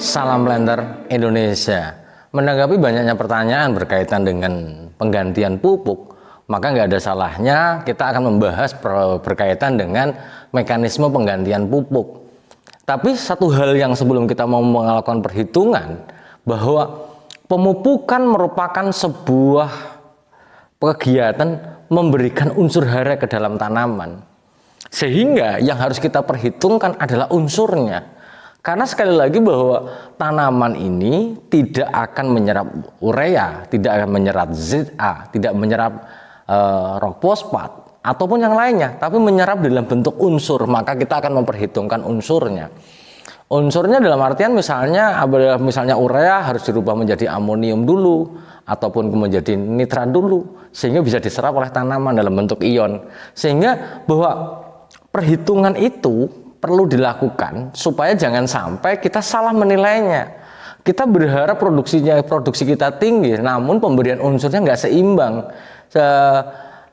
Salam Planter Indonesia. Menanggapi banyaknya pertanyaan berkaitan dengan penggantian pupuk, maka nggak ada salahnya kita akan membahas berkaitan dengan mekanisme penggantian pupuk. Tapi satu hal yang sebelum kita mau melakukan perhitungan, bahwa pemupukan merupakan sebuah kegiatan memberikan unsur hara ke dalam tanaman. Sehingga yang harus kita perhitungkan adalah unsurnya. Karena sekali lagi bahwa tanaman ini tidak akan menyerap urea, tidak akan menyerap ZA, tidak menyerap rok fosfat ataupun yang lainnya, tapi menyerap dalam bentuk unsur. Maka kita akan memperhitungkan unsurnya. Unsurnya dalam artian misalnya urea harus dirubah menjadi amonium dulu ataupun menjadi nitrat dulu sehingga bisa diserap oleh tanaman dalam bentuk ion. Sehingga bahwa perhitungan itu perlu dilakukan supaya jangan sampai kita salah menilainya. Kita berharap produksi kita tinggi, namun pemberian unsurnya nggak seimbang.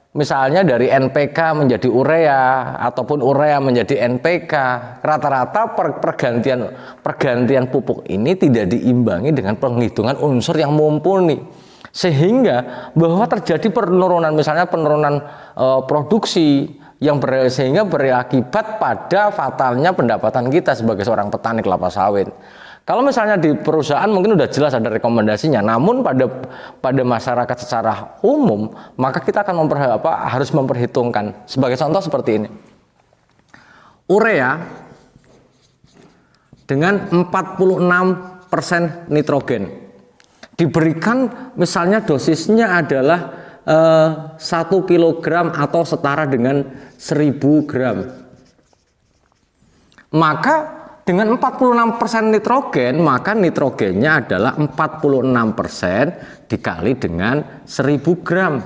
Misalnya dari NPK menjadi urea ataupun urea menjadi NPK, rata-rata pergantian pupuk ini tidak diimbangi dengan penghitungan unsur yang mumpuni, sehingga bahwa terjadi penurunan produksi yang sehingga berakibat pada fatalnya pendapatan kita sebagai seorang petani kelapa sawit. Kalau misalnya di perusahaan mungkin udah jelas ada rekomendasinya, namun pada masyarakat secara umum maka kita akan harus memperhitungkan. Sebagai contoh seperti ini. Urea dengan 46% nitrogen diberikan, misalnya dosisnya adalah 1 kg atau setara dengan 1000 gram. Maka dengan 46% nitrogen, maka nitrogennya adalah 46% dikali dengan 1000 gram.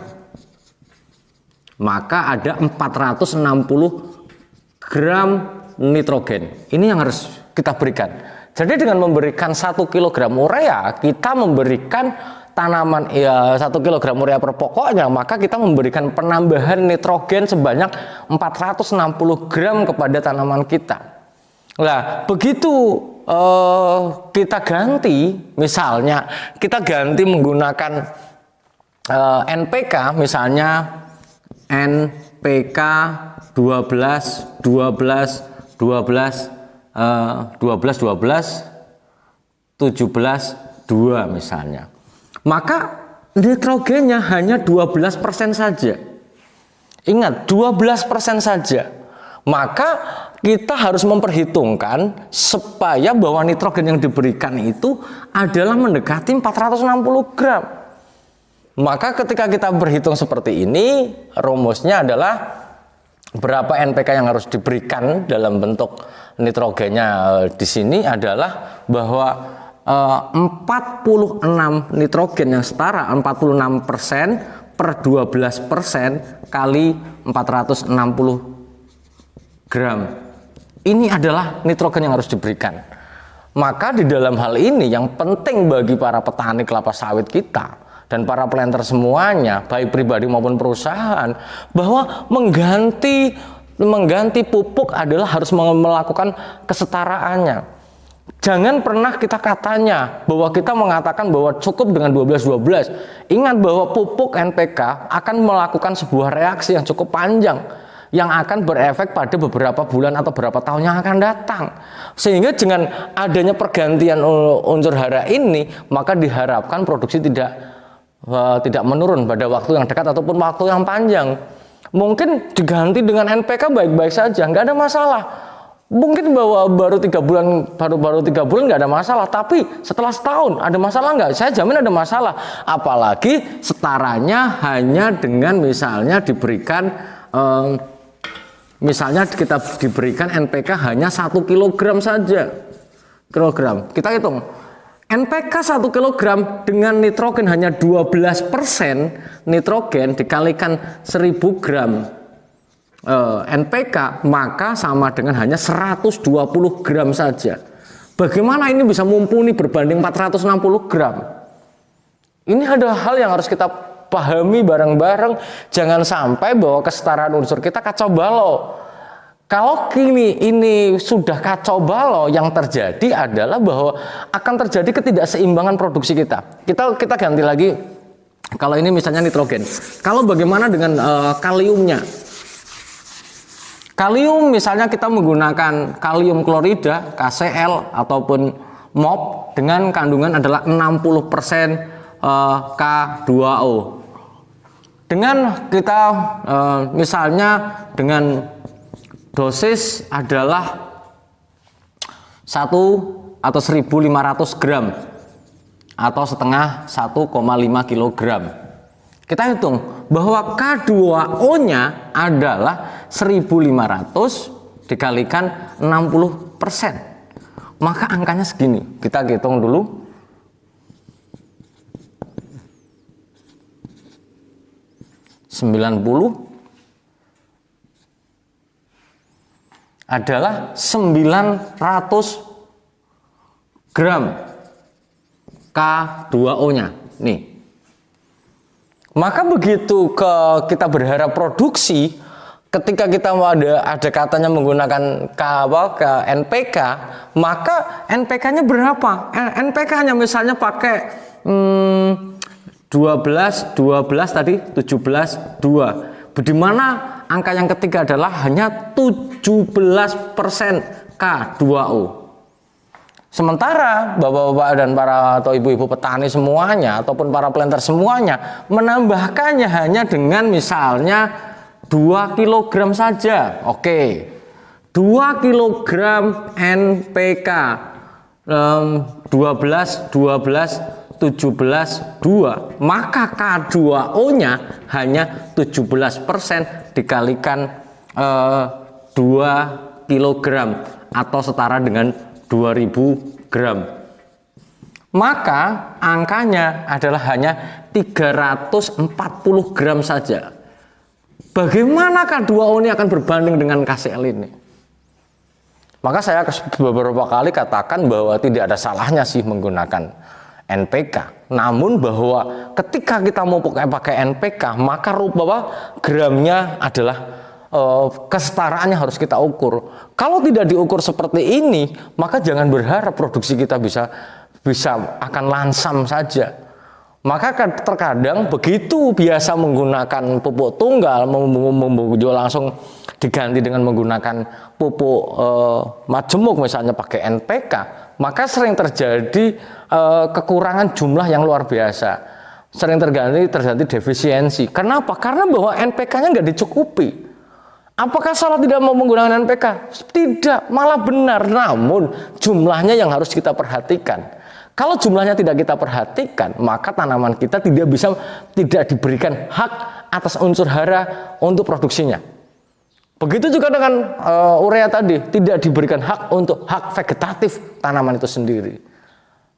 Maka ada 460 gram nitrogen. Ini yang harus kita berikan. Jadi dengan memberikan 1 kg urea, kita memberikan tanaman 1 kg urea per pokoknya, maka kita memberikan penambahan nitrogen sebanyak 460 gram kepada tanaman kita. Nah, begitu kita ganti, misalnya kita ganti menggunakan NPK, misalnya NPK 12 12 12 17 2 misalnya. Maka nitrogennya hanya 12% saja. Ingat, 12% saja. Maka kita harus memperhitungkan supaya bahwa nitrogen yang diberikan itu adalah mendekati 460 gram. Maka ketika kita berhitung seperti ini, rumusnya adalah berapa NPK yang harus diberikan dalam bentuk nitrogennya di sini adalah bahwa 46 nitrogen yang setara 46% per 12% kali 460 gram. Ini adalah nitrogen yang harus diberikan. Maka di dalam hal ini yang penting bagi para petani kelapa sawit kita dan para planter semuanya, baik pribadi maupun perusahaan, bahwa mengganti pupuk adalah harus melakukan kesetaraannya. Jangan pernah kita bahwa kita mengatakan bahwa cukup dengan 12-12. Ingat bahwa pupuk NPK akan melakukan sebuah reaksi yang cukup panjang, yang akan berefek pada beberapa bulan atau beberapa tahun yang akan datang. Sehingga dengan adanya pergantian unsur hara ini, maka diharapkan produksi tidak menurun pada waktu yang dekat ataupun waktu yang panjang. Mungkin diganti dengan NPK baik-baik saja, nggak ada masalah. Mungkin bahwa baru 3 bulan nggak ada masalah, tapi setelah setahun ada masalah nggak? Saya jamin ada masalah. Apalagi setaranya hanya dengan misalnya diberikan misalnya kita diberikan NPK hanya 1 kg saja. Kita hitung NPK 1 kg dengan nitrogen hanya 12% nitrogen dikalikan 1000 gram NPK, maka sama dengan hanya 120 gram saja. Bagaimana ini bisa mumpuni berbanding 460 gram? Ini ada hal yang harus kita pahami bareng-bareng, jangan sampai bahwa kesetaraan unsur kita kacau balau. Kalau kini ini sudah kacau balau, yang terjadi adalah bahwa akan terjadi ketidakseimbangan produksi kita. Kita ganti lagi, kalau ini misalnya nitrogen. Kalau bagaimana dengan kaliumnya? Kalium misalnya kita menggunakan kalium klorida, KCl ataupun MOP dengan kandungan adalah 60% K2O. Dengan kita misalnya dengan dosis adalah 1 atau 1.500 gram atau setengah 1,5 kilogram. Kita hitung bahwa K2O-nya adalah 1.500 dikalikan 60%. Maka angkanya segini. Kita hitung dulu. Adalah 900 gram K2O-nya. Nih. Maka begitu kita berharap produksi, ketika kita ada katanya menggunakan NPK, maka NPK-nya berapa? NPK-nya misalnya pakai 12 tadi 17 2. Di mana angka yang ketiga adalah hanya 17% K2O. Sementara bapak-bapak dan para atau ibu-ibu petani semuanya ataupun para planter semuanya menambahkannya hanya dengan misalnya 2 kg saja. Oke. 2 kg NPK 12 17 2, maka K2O-nya hanya 17% dikalikan 2 kg atau setara dengan 2000 gram. Maka angkanya adalah hanya 340 gram saja. Bagaimana K2O ini akan berbanding dengan KCl ini? Maka saya beberapa kali katakan bahwa tidak ada salahnya sih menggunakan NPK. Namun bahwa ketika kita mau pakai NPK, maka gramnya adalah kesetaraannya harus kita ukur. Kalau tidak diukur seperti ini, maka jangan berharap produksi kita bisa akan lansam saja. Maka terkadang begitu biasa menggunakan pupuk tunggal, langsung diganti dengan menggunakan pupuk majemuk misalnya pakai NPK, maka sering terjadi kekurangan jumlah yang luar biasa. Sering terjadi defisiensi. Kenapa? Karena bahwa NPK-nya nggak dicukupi. Apakah salah tidak mau menggunakan NPK? Tidak, malah benar. Namun jumlahnya yang harus kita perhatikan. Kalau jumlahnya tidak kita perhatikan, maka tanaman kita tidak diberikan hak atas unsur hara untuk produksinya. Begitu juga dengan urea tadi, tidak diberikan hak untuk hak vegetatif tanaman itu sendiri.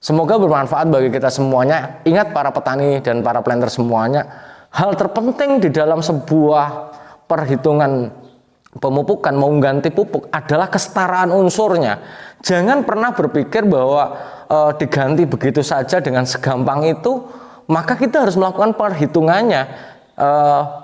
Semoga bermanfaat bagi kita semuanya. Ingat para petani dan para planter semuanya, hal terpenting di dalam sebuah perhitungan pemupukan mau ganti pupuk adalah kesetaraan unsurnya. Jangan pernah berpikir bahwa diganti begitu saja dengan segampang itu, maka kita harus melakukan perhitungannya.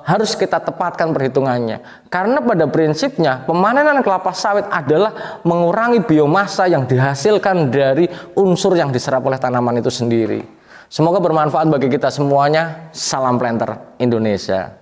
Harus kita tepatkan perhitungannya. Karena pada prinsipnya pemanenan kelapa sawit adalah mengurangi biomasa yang dihasilkan dari unsur yang diserap oleh tanaman itu sendiri. Semoga bermanfaat bagi kita semuanya. Salam planter Indonesia.